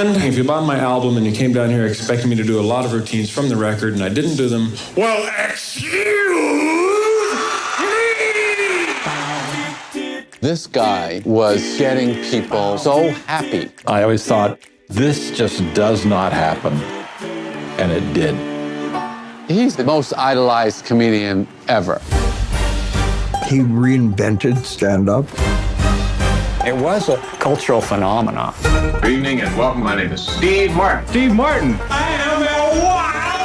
If you bought my album and you came down here expecting me to do a lot of routines from the record and I didn't do them, well, excuse me! This guy was getting people so happy. I always thought, this just does not happen. And it did. He's the most idolized comedian ever. He reinvented stand-up. It was a cultural phenomenon. Good evening and welcome. My name is Steve Martin. Steve Martin. I am a wild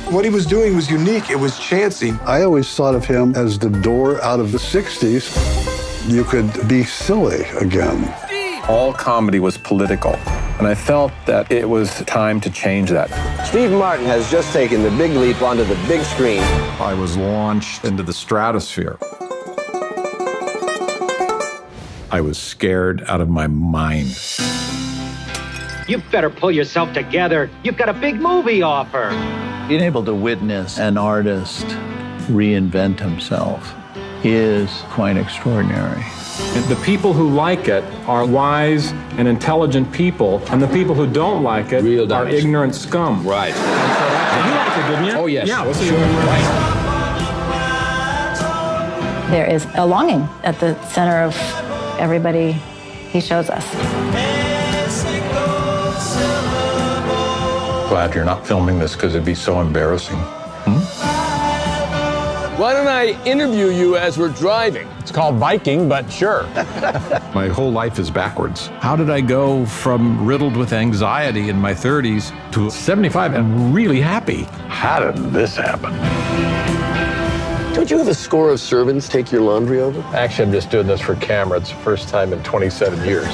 and What he was doing was unique. It was chancy. I always thought of him as the door out of the 60s. You could be silly again. All comedy was political, and I felt that it was time to change that. Steve Martin has just taken the big leap onto the big screen. I was launched into the stratosphere. I was scared out of my mind. You better pull yourself together. You've got a big movie offer. Being able to witness an artist reinvent himself is quite extraordinary. The people who like it are wise and intelligent people, and the people who don't like it are ignorant scum. Right. You liked it, didn't you? Oh, yes. Yeah. There is a longing at the center of everybody he shows us. Glad you're not filming this because it'd be so embarrassing. Why don't I interview you as we're driving? It's called Viking, but sure. My whole life is backwards. How did I go from riddled with anxiety in my 30s to 75 and really happy? How did this happen? Don't you have a score of servants take your laundry over? Actually, I'm just doing this for camera. It's the first time in 27 years.